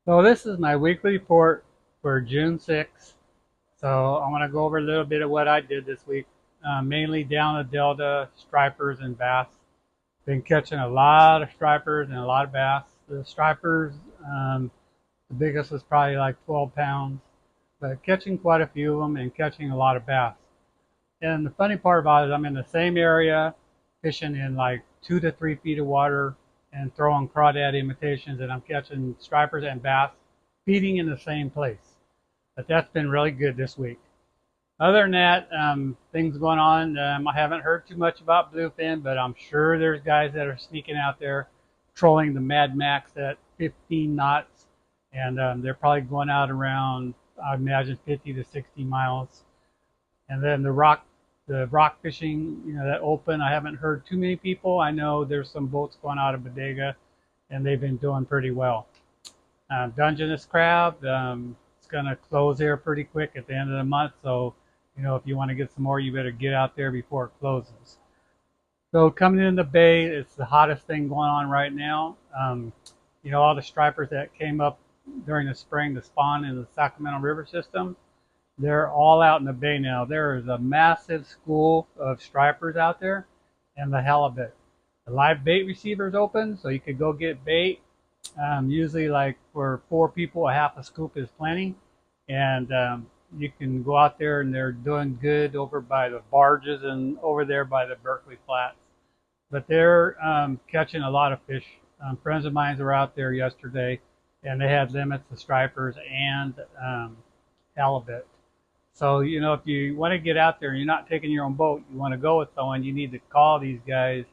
So this is my weekly report for June 6th. So I'm going to go over a little bit of what I did this week, mainly down the Delta, stripers and bass. Been catching a lot of stripers and a lot of bass. The stripers, the biggest was probably like 12 pounds, but catching quite a few of them and catching a lot of bass. And the funny part about it, I'm in the same area, fishing in like 2 to 3 feet of water and throwing crawdad imitations, and I'm catching stripers and bass, feeding in the same place. But that's been really good this week. Other than that, things going on. I haven't heard too much about bluefin, but I'm sure there's guys that are sneaking out there trolling the Mad Max at 15 knots, and they're probably going out around, I imagine, 50 to 60 miles. And then the rock fishing, that open. I haven't heard too many people. I know there's some boats going out of Bodega, and they've been doing pretty well. Dungeness crab, it's going to close here pretty quick at the end of the month. So, if you want to get some more, you better get out there before it closes. So coming in the bay, it's the hottest thing going on right now. All the stripers that came up during the spring to spawn in the Sacramento River system, they're all out in the bay now. There is a massive school of stripers out there and the halibut. The live bait receiver is open, so you could go get bait. Usually, like for 4 people, a half a scoop is plenty. And you can go out there, and they're doing good over by the barges and over there by the Berkeley Flats. But they're catching a lot of fish. Friends of mine were out there yesterday, and they had limits of stripers and halibut. So, if you want to get out there and you're not taking your own boat, you want to go with someone, you need to call these guys,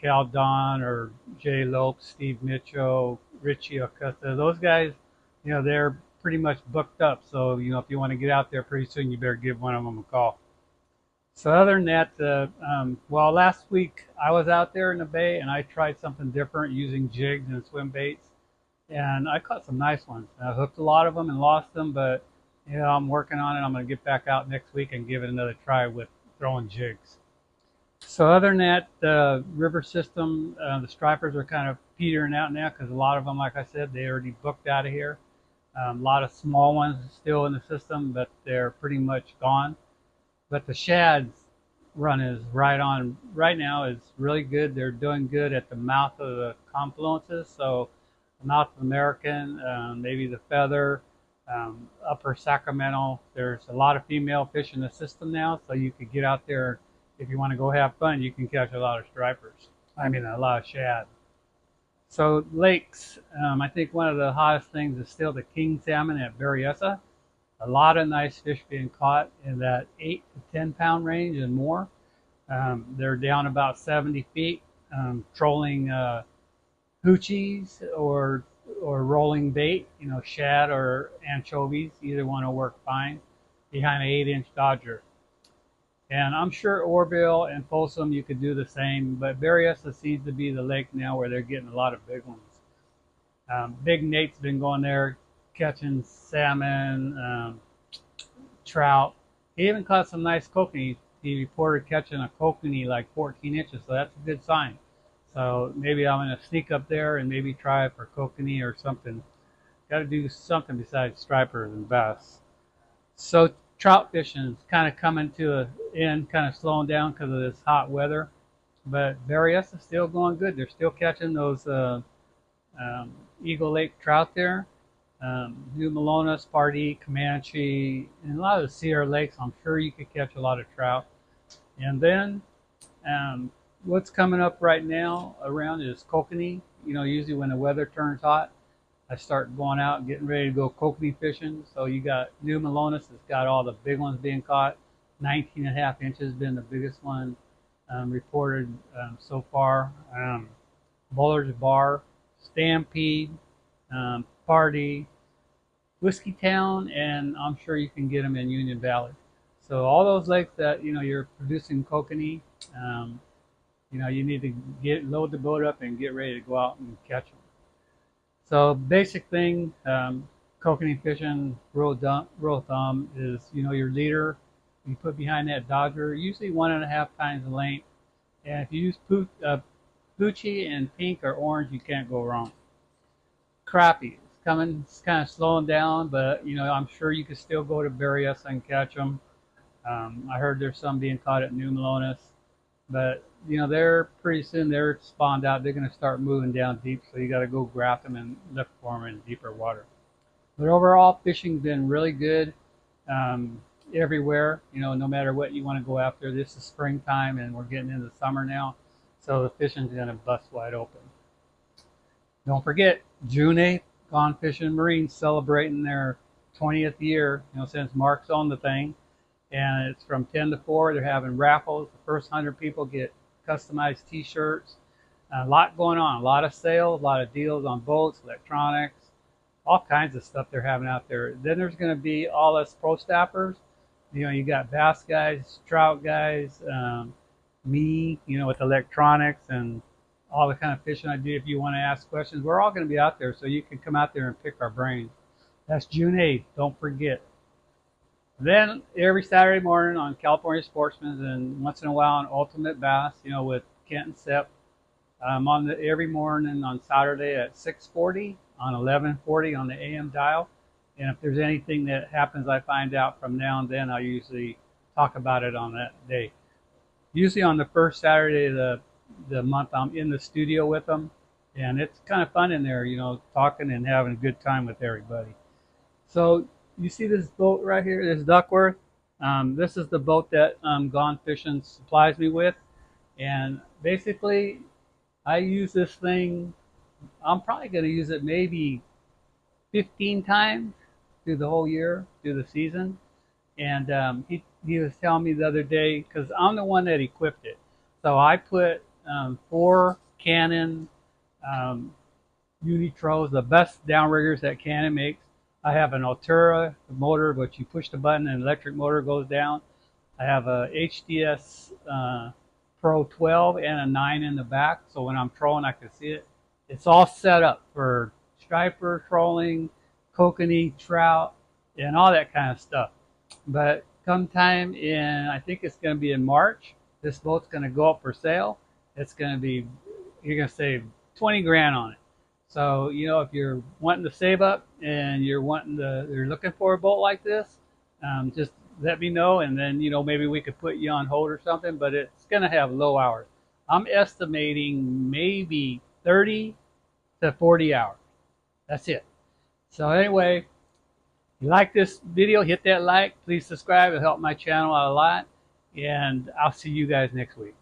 Cal Don or Jay Lopes, Steve Mitchell, Richie Acosta. Those guys, they're pretty much booked up. So, if you want to get out there pretty soon, you better give one of them a call. So other than that, well, last week I was out there in the bay and I tried something different using jigs and swim baits, and I caught some nice ones. I hooked a lot of them and lost them, but I'm working on it. I'm going to get back out next week and give it another try with throwing jigs. So other than that, the river system, the stripers are kind of petering out now because a lot of them, like I said, they already booked out of here. A lot of small ones still in the system, but they're pretty much gone. But the shads run is right on right now is really good. They're doing good at the mouth of the confluences. So the mouth of American, maybe the Feather, Upper Sacramento. There's a lot of female fish in the system now, so you could get out there if you want to go have fun. You can catch a lot of stripers. I mean, a lot of shad. So lakes, I think one of the hottest things is still the king salmon at Berryessa. A lot of nice fish being caught in that 8 to 10 pound range and more. They're down about 70 feet, trolling hoochies or rolling bait, shad or anchovies. Either one will work fine behind an 8-inch Dodger. And I'm sure Orville and Folsom you could do the same, but Berryessa seems to be the lake now where they're getting a lot of big ones. Big Nate's been going there catching salmon, trout. He even caught some nice kokanee. He reported catching a kokanee like 14 inches, so that's a good sign. So maybe I'm going to sneak up there and maybe try it for kokanee or something. Got to do something besides stripers and bass. So trout fishing is kind of coming to an end, kind of slowing down because of this hot weather. But Berryessa is still going good. They're still catching those Eagle Lake trout there. New Melones, Pardee, Comanche, and a lot of the Sierra Lakes. I'm sure you could catch a lot of trout. And then um, what's coming up right now around is kokanee. Usually when the weather turns hot, I start going out and getting ready to go kokanee fishing. So you got New Melones that's got all the big ones being caught. 19 and a half inches been the biggest one reported so far. Bullards Bar, Stampede, Pardee, Whiskey Town, and I'm sure you can get them in Union Valley. So all those lakes that you're producing kokanee, you need to load the boat up and get ready to go out and catch them. So basic thing, kokanee fishing rule of thumb is your leader you put behind that Dodger usually 1.5 times the length, and if you use Poochie and pink or orange, you can't go wrong. Crappie. It's coming, it's kind of slowing down, but you know, I'm sure you could still go to Berryessa and catch them. I heard there's some being caught at New Melones, but you know, they're pretty soon they're spawned out. They're going to start moving down deep, so you got to go grab them and look for them in deeper water. But overall, fishing's been really good um, everywhere. You know, no matter what you want to go after. This is springtime, and we're getting into summer now, so the fishing's going to bust wide open. Don't forget, June 8th, Gone Fishing Marines celebrating their 20th year. You know, since Mark's on the thing, and it's from 10 to 4. They're having raffles. The first 100 people get customized T-shirts. A lot going on. A lot of sales, a lot of deals on boats, electronics, all kinds of stuff they're having out there. Then there's going to be all us pro staffers. You know, you got bass guys, trout guys, me, you know, with electronics and all the kind of fishing I do. If you want to ask questions, we're all going to be out there, so you can come out there and pick our brains. That's June 8th. Don't forget. Then every Saturday morning on California Sportsman, and once in a while on Ultimate Bass, you know, with Kent and Sepp, on every morning on Saturday at 6:40, on 11:40 on the AM dial. And if there's anything that happens, I find out from now and then, I'll usually talk about it on that day. Usually on the first Saturday of the month, I'm in the studio with them, and it's kind of fun in there, you know, talking and having a good time with everybody. So you see this boat right here, this Duckworth. This is the boat that Gone Fishing supplies me with, and basically I use this thing. I'm probably going to use it maybe 15 times through the whole year, through the season. And he was telling me the other day, because I'm the one that equipped it. So I put 4 Canon Unitros, the best downriggers that Canon makes. I have an Altura motor, which you push the button and the electric motor goes down. I have a HDS Pro 12 and a 9 in the back, so when I'm trolling, I can see it. It's all set up for striper trolling, kokanee, trout, and all that kind of stuff. But come time in, I think it's going to be in March, this boat's going to go up for sale. It's going to be, you're going to save 20 grand on it. So, you know, if you're wanting to save up and you're looking for a boat like this, just let me know, and then, you know, maybe we could put you on hold or something, but it's going to have low hours. I'm estimating maybe 30 to 40 hours. That's it. So anyway, if you like this video, hit that like. Please subscribe. It'll help my channel out a lot. And I'll see you guys next week.